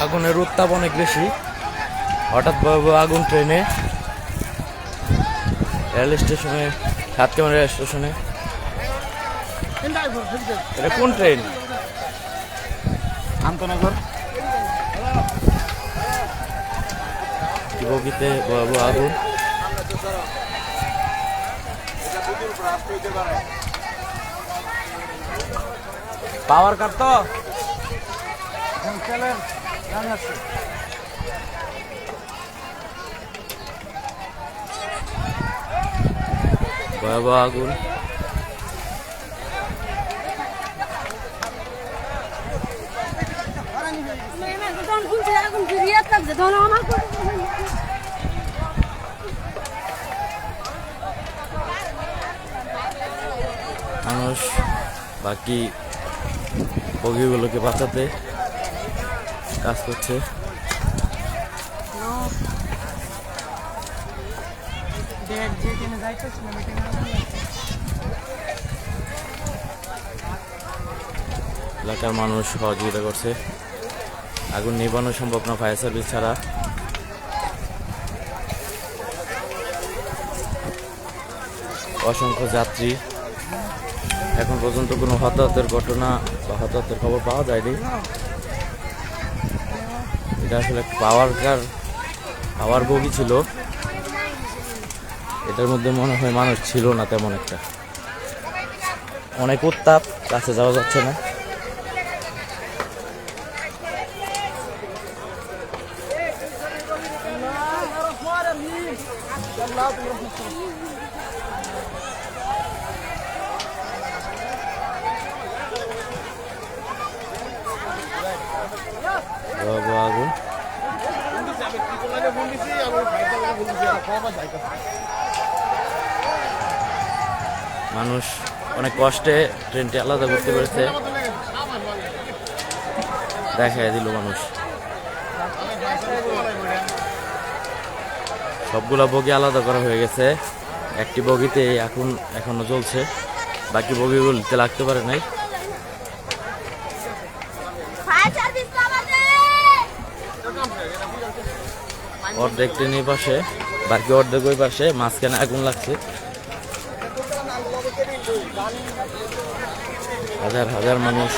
আগুনের উত্তাপ অনেক বেশি। হঠাৎ আগুন ট্রেনে, রেল স্টেশনে, সাতকামারি রেল স্টেশনে। এটা কোন ট্রেন? আন্তনগর। বগিতে ভয়াবহ আগুন। পাওয়ার কাট তো ভয়াবহ আগুন। মানুষ বাকি বগিগুলোকে বাঁচাতে কাজ করছে। এলাকার মানুষ সহযোগিতা করছে। আগুন নিবানো সম্ভব না ফায়ার সার্ভিস ছাড়া। অসংখ্য যাত্রী, এখন পর্যন্ত কোনো হতাহতের ঘটনা বা হতাহতের খবর পাওয়া যায়নি। এটা আসলে পাওয়ার বগি ছিল, এটার মধ্যে মনে হয় মানুষ ছিল না তেমন একটা। অনেক উত্তাপ, কাছে যাওয়া যাচ্ছে না। আগুন মানুষ অনেক কষ্টে ট্রেনটি আলাদা করতে পেরেছে, দেখাই দিল মানুষ। সবগুলা বগি আলাদা করা হয়ে গেছে। একটি বগিতে এখনো জ্বলছে, বাকি বগিগুলিতে লাগতে পারে নাই। অর্ধেক ট্রেনের পাশে, বাকি অর্ধেক ওই পাশে, মাঝখানে আগুন লাগছে। হাজার হাজার মানুষ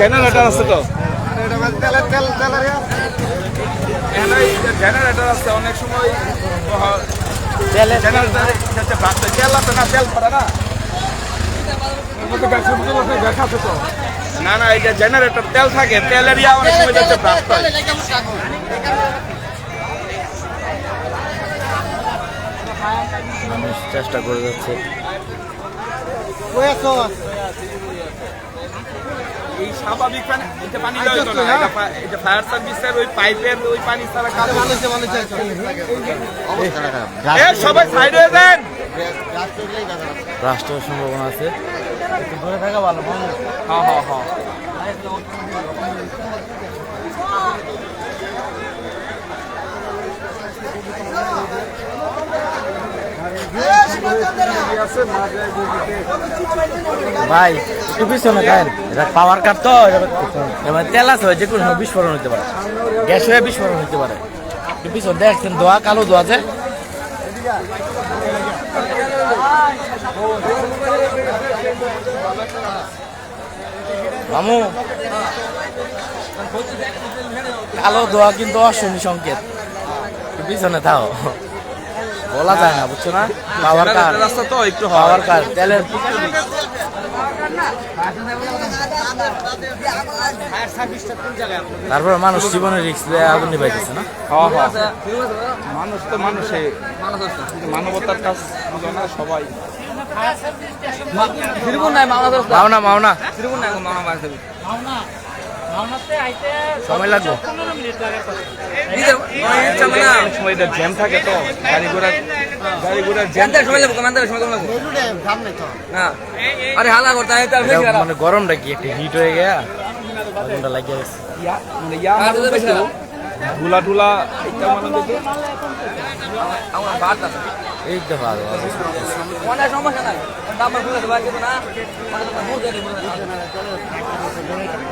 জেনারেটর আছে তো, জেনারেটর আছে। অনেক সময় না না, এটা জেনারেটর তেল থাকে, তেলের অনেক সময় যাচ্ছে ব্রাস্ট হয়। মানুষ চেষ্টা করে যাচ্ছে। এই স্বাভাবিক পানি হইতো না, এটা ফায়ার সার্ভিসের ওই পাইপের ওই পানি ছাড়া কাজ সবাই সাইড হয়ে দেন। রাষ্ট্রের সম্ভাবনা আছে। হ্যাঁ হ্যাঁ হ্যাঁ, ভাই একটু পিছনে খান, এটা পাওয়ার কাট তো, তেল আছে, যে কোনো বিস্ফোরণ হতে পারে, গ্যাস হয়ে বিস্ফোরণ হতে পারে। একটু পিছনে দেখছেন ধোয়া, কালো ধোয়া আছে। মামু, কালো ধোয়া কিন্তু অশনি সংকেত। একটু পিছনে থাও, বলা যায় না, বুঝছো না? পাওয়ার কার রাস্তা তো একটু পাওয়ার কার তেলের। তারপর মানুষ জীবনের রিস্ক আগুন নিভাইতেছে না। মানুষ তো মানুষে মানবতার কাজ সবাই। মাওনা সময় লাগবে সময় জ্যাম থাকে তো গাড়ি ঘোড়ার জ্যাম এটা মানে গরমটা কি একটা হিট হয়ে গেয়া আগুনটা লাগিয়ে গেছে ধুলা টুলা এই তো ভালো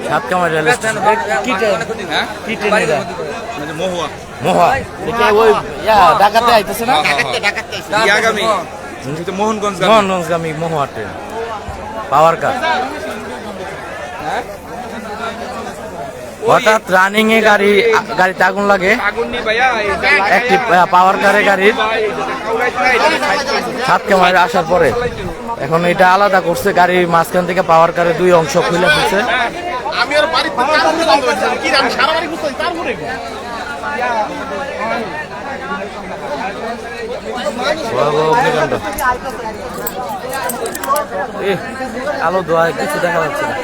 সাত কামার রেল স্টেশন কি ট্রেন কি ট্রেন এটা মহুয়া এটা ওই ঢাকাতে আইতেছে না আগামী মোহনগঞ্জ মোহনগঞ্জগামী মহুয়া ট্রেন পাওয়ার কার হঠাৎ রানিং এ গাড়িতে আগুন লাগে একটি পাওয়ার কারে গাড়ির সাত কামারে আসার পরে এখন এটা আলাদা করছে গাড়ির মাঝখান থেকে পাওয়ার কারে দুই অংশ খুলে ফেলছে অগ্নিকাণ্ড আলো ধোয়া কিছু দেখা যাচ্ছে না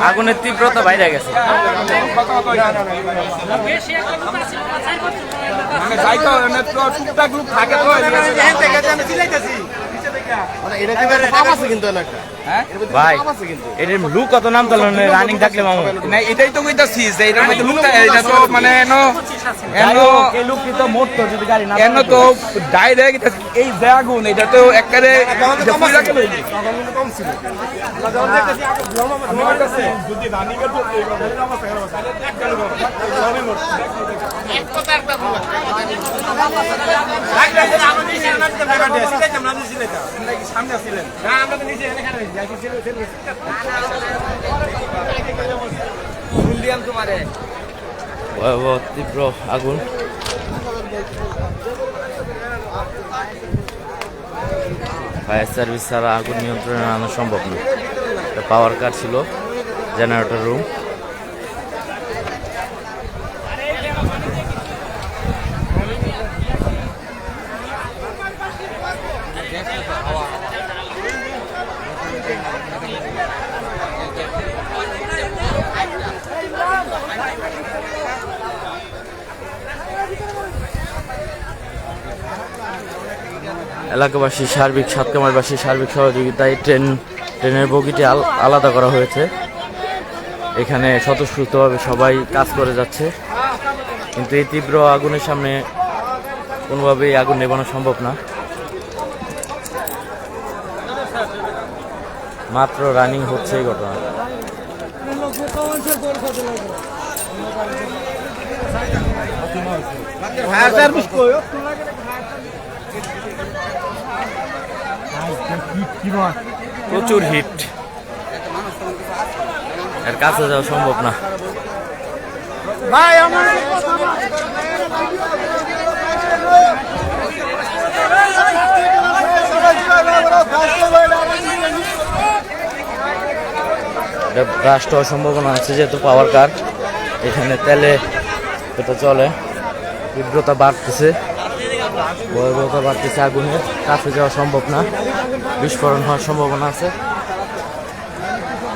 আগুনের তীব্রতা বাইরে গেছে ভাই এটার লুক কত নাম তাহলে রানিং থাকলে মামু না এটাই তো কইতাছি যে এটার মধ্যে লুকটা এটা তো মানে এনো তো ডাইরেক্ট এই যে আগুন এটা তো একবারে সামনে ছিলেন ভয়াবহ তীব্র আগুন ফায়ার সার্ভিস ছাড়া আগুন নিয়ন্ত্রণে আনা সম্ভব নয় পাওয়ার কার ছিল জেনারেটর রুম এলাকাবাসী সার্বিক সাতকামারবাসী সার্বিক সহযোগিতায় ট্রেনের বগিটি আলাদা করা হয়েছে এখানে স্বতঃস্ফূর্তভাবে সবাই কাজ করে যাচ্ছে কিন্তু এই তীব্র আগুনের সামনে কোনোভাবেই আগুন নেভানো সম্ভব না মাত্র রানিং হচ্ছে এই ঘটনা প্রচুর হিট এর কাছে যাওয়া সম্ভব না ব্লাস্ট হওয়ার সম্ভাবনা আছে যেহেতু পাওয়ার কার এখানে তেলে এটা চলে তীব্রতা বাড়তেছে ভয়াবহতা বাড়তেছে আগুনের কাছে যাওয়া সম্ভব না বিস্ফোরণ হওয়ার সম্ভাবনা আছে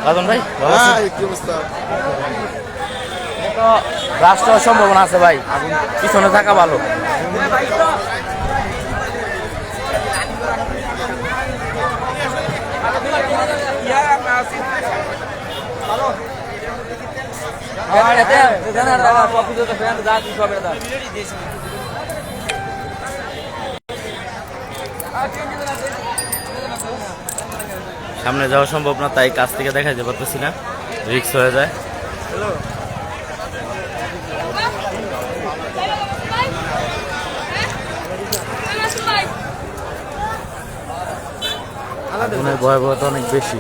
রাজন ভাই ব্লাস্ট হওয়ার সম্ভাবনা আছে ভাই পিছনে থাকা ভালো সামনে যাওয়া সম্ভব না তাই কাছ থেকে দেখা যেতে পারতেছি না রিস্ক হয়ে যায় আগুনের ভয়াবহতা অনেক বেশি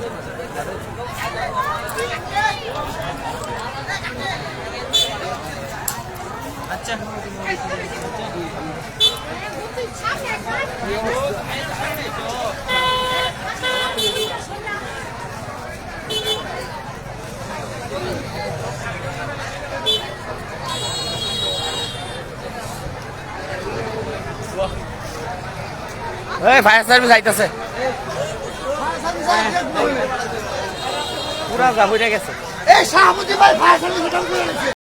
ফায়ার সার্ভিস আইতাছে পুরা যা হয়ে গেছে এই শাহবুদ্দিন ভাই ফায়ার সার্ভিস